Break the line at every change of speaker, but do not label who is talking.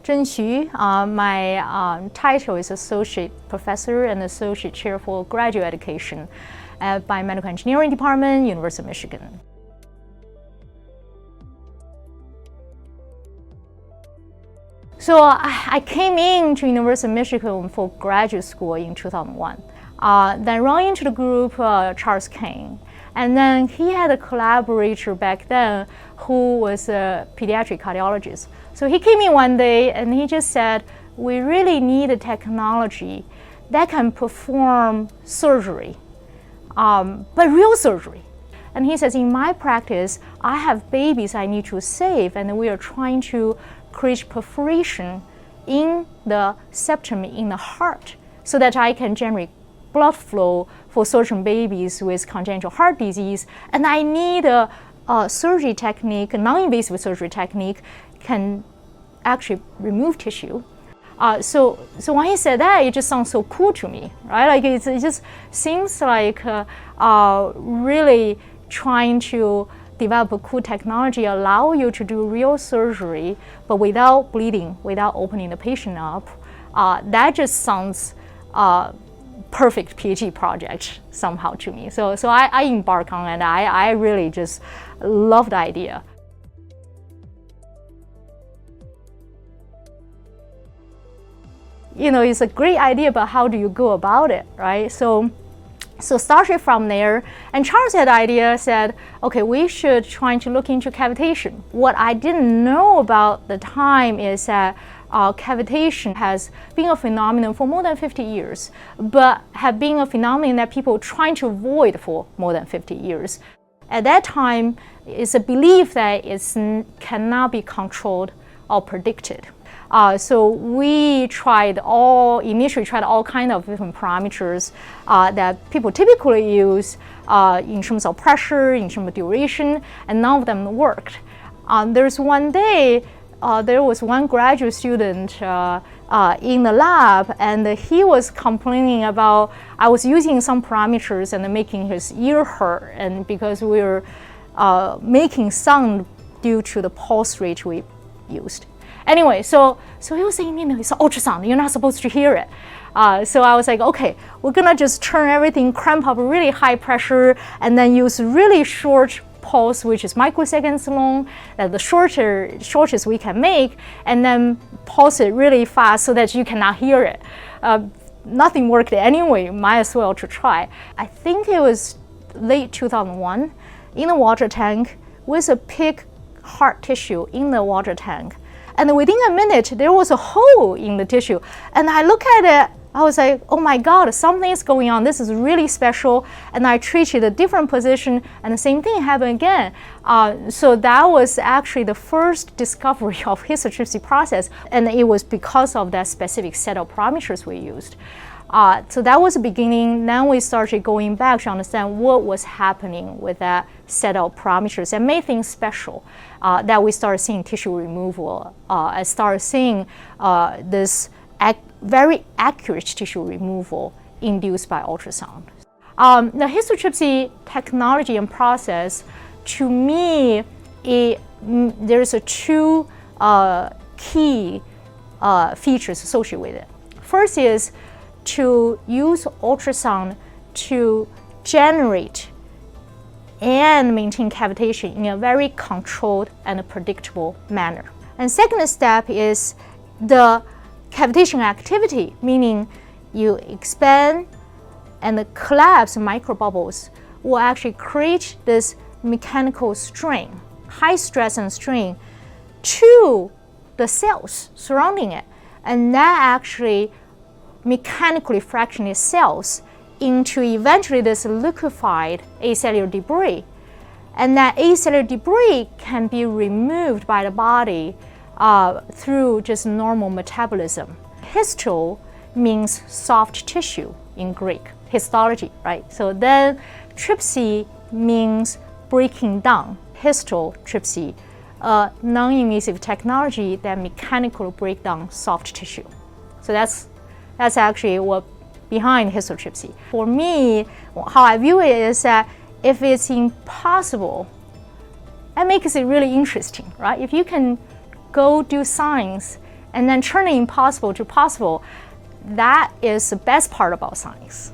Zhen Xu. My title is Associate Professor and Associate Chair for Graduate Education at Biomedical Engineering Department, University of Michigan. So I came into University of Michigan for graduate school in 2001. Then ran into the group Charles Kane. And then he had a collaborator back then who was a pediatric cardiologist. So he came in one day and he just said, we really need a technology that can perform surgery, but real surgery. And he says, in my practice, I have babies I need to save, and we are trying to create perforation in the septum in the heart so that I can generate blood flow for certain babies with congenital heart disease, and I need a surgery technique, a non-invasive surgery technique, can actually remove tissue. So when he said that, it just sounds so cool to me, right? Like it just seems like really trying to develop a cool technology, allow you to do real surgery, but without bleeding, without opening the patient up. That just sounds perfect PhD project somehow to me. So I embark on it. I really just love the idea. You know, it's a great idea, but how do you go about it, right? So started from there, and Charles had the idea, said, okay, we should try to look into cavitation. What I didn't know about the time is that cavitation has been a phenomenon for more than 50 years, but have been a phenomenon that people are trying to avoid for more than 50 years. At that time, it's a belief that it cannot be controlled or predicted. So we initially tried all kinds of different parameters that people typically use in terms of pressure, in terms of duration, and none of them worked. There's one day, there was one graduate student in the lab, and he was complaining about I was using some parameters and making his ear hurt, and because we were making sound due to the pulse rate we used. Anyway, so he was saying, you know, it's ultrasound, you're not supposed to hear it. So I was like, okay, we're gonna just turn everything, cramp up really high pressure, and then use really short pulse, which is microseconds long, the shortest we can make, and then pulse it really fast so that you cannot hear it. Nothing worked anyway, might as well to try. I think it was late 2001, in a water tank with a pig heart tissue in the water tank. And within a minute, there was a hole in the tissue. And I look at it, I was like, oh my God, something is going on. This is really special. And I treated a different position, and the same thing happened again. So that was actually the first discovery of histotripsy process. And it was because of that specific set of parameters we used. So that was the beginning. Then we started going back to understand what was happening with that set of parameters and made things special. That we started seeing tissue removal. I started seeing this very accurate tissue removal induced by ultrasound. The histotripsy technology and process, to me, there's two key features associated with it. First is to use ultrasound to generate and maintain cavitation in a very controlled and predictable manner. And second step is the cavitation activity, meaning you expand and collapse microbubbles will actually create this mechanical strain, high stress and strain to the cells surrounding it. And that actually mechanically fractionates cells into eventually this liquefied acellular debris. And that acellular debris can be removed by the body through just normal metabolism. Histo means soft tissue in Greek, histology, right? So then tripsy means breaking down. Histotripsy, a non-invasive technology that mechanically breaks down soft tissue. So that's actually what behind histotripsy. For me, how I view it is that if it's impossible, that makes it really interesting, right? If you can go do science and then turning impossible to possible, that is the best part about science.